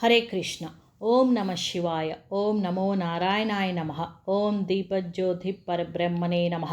హరే కృష్ణ. ఓం నమ శివాయ. ఓం నమో నారాయణాయ నమ. ఓం దీపజ్యోతి పరబ్రహ్మణే నమ.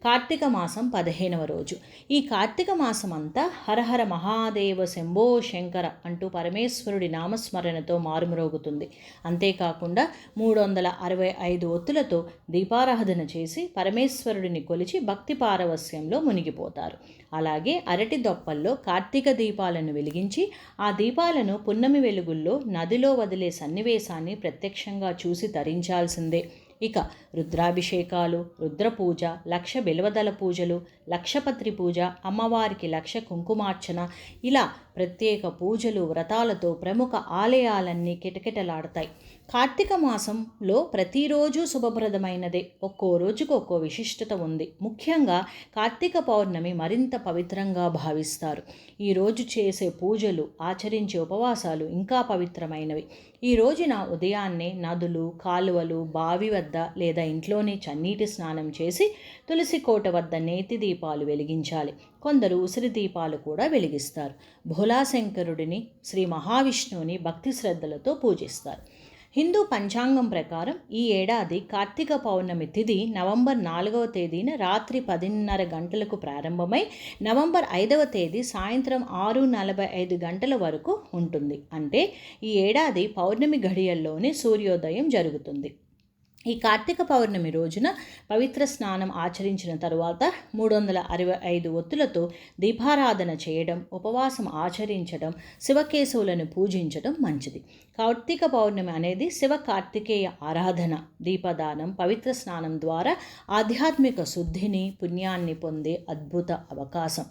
కార్తీక మాసం 15వ రోజు. ఈ కార్తీక మాసం అంతా హరహర మహాదేవ శంభో శంకర అంటూ పరమేశ్వరుడి నామస్మరణతో మారుమ్రోగుతుంది. అంతేకాకుండా 365 ఒత్తులతో దీపారాధన చేసి పరమేశ్వరుడిని కొలిచి భక్తి పారవస్యంలో మునిగిపోతారు. అలాగే అరటి దొప్పల్లో కార్తీక దీపాలను వెలిగించి ఆ దీపాలను పున్నమి వెలుగుల్లో నదిలో వదిలే సన్నివేశాన్ని ప్రత్యక్షంగా చూసి తరించాల్సిందే. ఇక రుద్రాభిషేకాలు, రుద్రపూజ, లక్ష బిల్వదల పూజలు, లక్షపత్రి పూజ, అమ్మవారికి లక్ష కుంకుమార్చన, ఇలా ప్రత్యేక పూజలు వ్రతాలతో ప్రముఖ ఆలయాలన్నీ కిటకిటలాడతాయి. కార్తీక మాసంలో ప్రతిరోజు శుభప్రదమైనదే. ఒక్కో రోజుకు ఒక్కో విశిష్టత ఉంది. ముఖ్యంగా కార్తీక పౌర్ణమి మరింత పవిత్రంగా భావిస్తారు. ఈరోజు చేసే పూజలు, ఆచరించే ఉపవాసాలు ఇంకా పవిత్రమైనవి. ఈ రోజున ఉదయాన్నే నదులు, కాలువలు, బావి వద్ద లేదా ఇంట్లోనే చన్నీటి స్నానం చేసి తులసి కోట వద్ద నేతి దీపాలు వెలిగించాలి. కొందరు ఉసిరి దీపాలు కూడా వెలిగిస్తారు. భోలాశంకరుడిని, శ్రీ మహావిష్ణువుని భక్తి శ్రద్ధలతో పూజిస్తారు. హిందూ పంచాంగం ప్రకారం ఈ ఏడాది కార్తీక పౌర్ణమి తిథి నవంబర్ 4వ తేదీన రాత్రి 10:30 గంటలకు ప్రారంభమై నవంబర్ 5వ తేదీ సాయంత్రం 6:45 గంటల వరకు ఉంటుంది. అంటే ఈ ఏడాది పౌర్ణమి ఘడియల్లోనే సూర్యోదయం జరుగుతుంది. ఈ కార్తీక పౌర్ణమి రోజున పవిత్ర స్నానం ఆచరించిన తరువాత 365 ఒత్తులతో దీపారాధన చేయడం, ఉపవాసం ఆచరించడం, శివకేశవులను పూజించడం మంచిది. కార్తీక పౌర్ణమి అనేది శివ కార్తికేయ ఆరాధన, దీపదానం, పవిత్ర స్నానం ద్వారా ఆధ్యాత్మిక శుద్ధిని, పుణ్యాన్ని పొందే అద్భుత అవకాశం.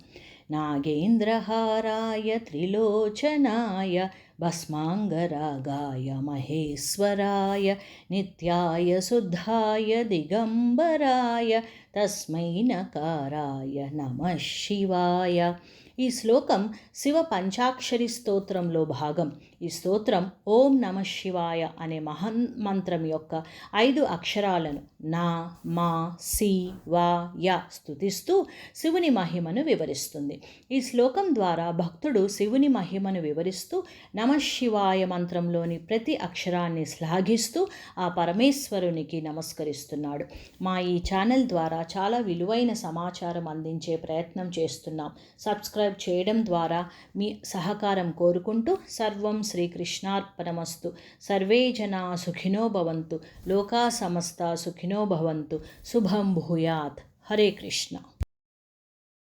నాగేంద్రహారాయ త్రిలోచనాయ భస్మాంగరాగాయ మహేశ్వరాయ నిత్యాయ శుద్ధాయ దిగంబరాయ తస్మై నకారాయ నమః శివాయ. ఈ శ్లోకం శివ పంచాక్షరి స్తోత్రంలో భాగం. ఈ స్తోత్రం ఓం నమః శివాయ అనే మహన్మంత్రం యొక్క 5 అక్షరాలను నా, మా, సి, వా, య స్తుతిస్తూ శివుని మహిమను వివరిస్తుంది. ఈ శ్లోకం ద్వారా భక్తుడు శివుని మహిమను వివరిస్తూ నమః శివాయ మంత్రంలోని ప్రతి అక్షరాన్ని శ్లాఘిస్తూ ఆ పరమేశ్వరునికి నమస్కరిస్తున్నాడు. మా ఈ ఛానల్ ద్వారా చాలా విలువైన సమాచారం అందించే ప్రయత్నం చేస్తున్నాం. సబ్స్క్రైబ్ చేయడం ద్వారా మీ సహకారం కోరుకుంటూ సర్వం శ్రీకృష్ణార్పణమస్తు. సర్వే జనా సుఖినో భవంతు. లోకా సమస్తా సుఖినో భవంతు. శుభం భూయాత్. హరే కృష్ణ.